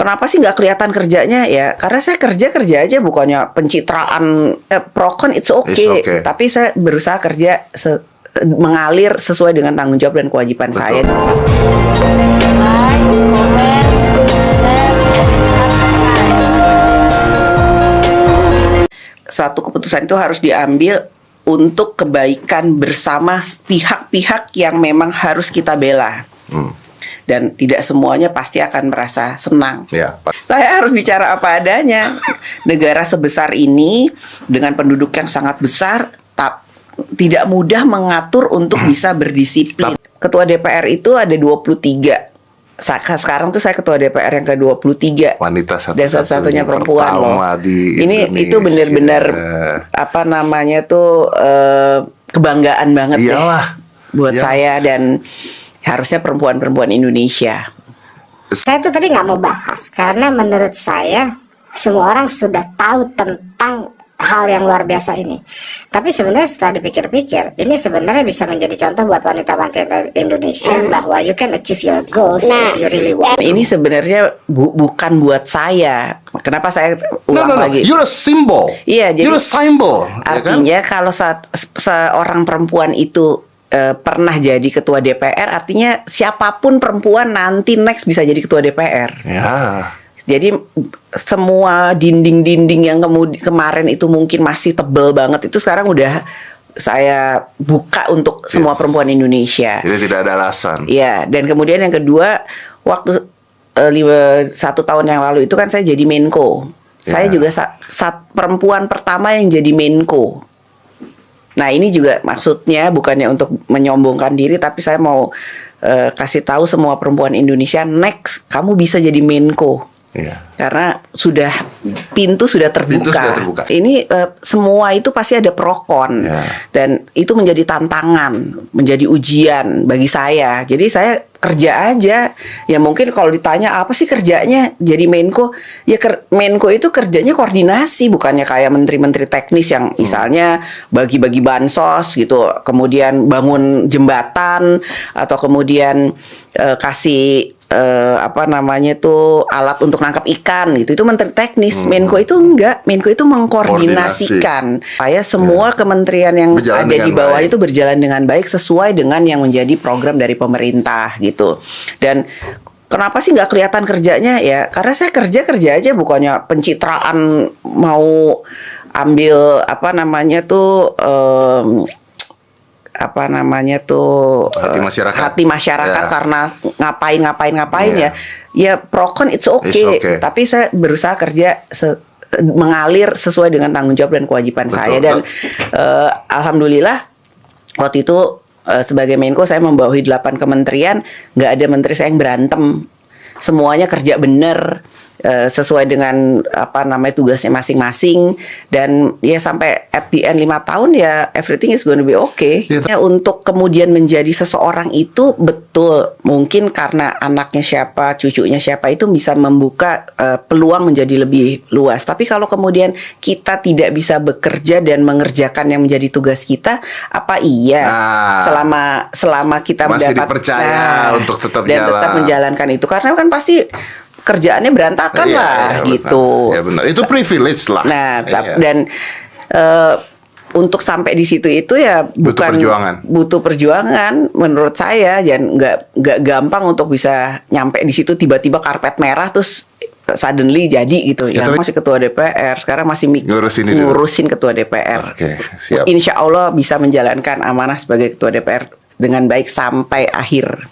Kenapa sih nggak kelihatan kerjanya ya? Karena saya kerja aja, bukannya pencitraan. Pro-con it's okay. Tapi saya berusaha kerja mengalir sesuai dengan tanggung jawab dan kewajiban saya. Like, comment, share, and subscribe. Satu keputusan itu harus diambil untuk kebaikan bersama pihak-pihak yang memang harus kita bela. Dan tidak semuanya pasti akan merasa senang. Ya, saya harus bicara apa adanya. Negara sebesar ini dengan penduduk yang sangat besar, tidak mudah mengatur untuk bisa berdisiplin. Ketua DPR itu ada 23. Sekarang tuh saya ketua DPR yang ke-23. Wanita dan satu-satunya perempuan loh. Ini Indonesia. itu benar-benar apa namanya tuh kebanggaan banget Iyalah. buat saya, dan harusnya perempuan-perempuan Indonesia. Saya tuh tadi nggak mau bahas karena menurut saya semua orang sudah tahu tentang hal yang luar biasa ini. Tapi sebenarnya setelah dipikir-pikir, ini sebenarnya bisa menjadi contoh buat wanita-wanita Indonesia bahwa you can achieve your goals if you really want. Ini sebenarnya bukan buat saya. Kenapa saya ulang lagi? You're a symbol. Iya, jadi you're a symbol. Artinya kalau seorang perempuan itu pernah jadi ketua DPR, artinya siapapun perempuan nanti next bisa jadi ketua DPR. Ya. Jadi semua dinding-dinding yang kemarin itu mungkin masih tebel banget, itu sekarang udah saya buka untuk semua perempuan Indonesia. Jadi tidak ada alasan. Iya, dan kemudian yang kedua, waktu 1 tahun yang lalu itu kan saya jadi Menko. Saya juga perempuan pertama yang jadi Menko. Nah, ini juga maksudnya bukannya untuk menyombongkan diri, tapi saya mau kasih tahu semua perempuan Indonesia, next kamu bisa jadi Menko. Iya. Karena pintu sudah terbuka. Ini semua itu pasti ada pro-con. Dan itu menjadi tantangan, menjadi ujian bagi saya. Jadi saya kerja aja. Ya mungkin kalau ditanya apa sih kerjanya jadi Menko, ya Menko itu kerjanya koordinasi, bukannya kayak menteri-menteri teknis yang misalnya bagi-bagi bansos gitu, kemudian bangun jembatan, atau kemudian kasih apa namanya tuh alat untuk nangkap ikan gitu. Itu menteri teknis. Menko itu enggak. Menko itu mengkoordinasikan supaya semua kementerian yang ada di bawah itu berjalan dengan baik sesuai dengan yang menjadi program dari pemerintah gitu. Dan kenapa sih nggak kelihatan kerjanya ya? Karena saya kerja aja, bukannya pencitraan mau ambil apa namanya tuh hati masyarakat karena ngapain ya pro-con it's okay. Tapi saya berusaha kerja mengalir sesuai dengan tanggung jawab dan kewajiban saya. Dan alhamdulillah waktu itu sebagai Menko saya membawahi 8 kementerian, nggak ada menteri saya yang berantem, semuanya kerja bener sesuai dengan apa namanya tugasnya masing-masing. Dan ya sampai at the end 5 tahun ya everything is gonna be okay. Untuk kemudian menjadi seseorang itu betul mungkin karena anaknya siapa, cucunya siapa, itu bisa membuka peluang menjadi lebih luas. Tapi kalau kemudian kita tidak bisa bekerja dan mengerjakan yang menjadi tugas kita, apa iya selama kita masih mendapat dipercaya untuk tetap dan tetap menjalankan itu, karena kan pasti kerjaannya berantakan gitu. Ya benar. Itu privilege lah. Nah, dan untuk sampai di situ itu ya butuh perjuangan menurut saya, dan nggak gampang untuk bisa nyampe di situ tiba-tiba karpet merah terus suddenly jadi gitu. Yang masih ketua DPR, sekarang masih ngurusin ketua DPR. Siap. Insya Allah bisa menjalankan amanah sebagai ketua DPR dengan baik sampai akhir.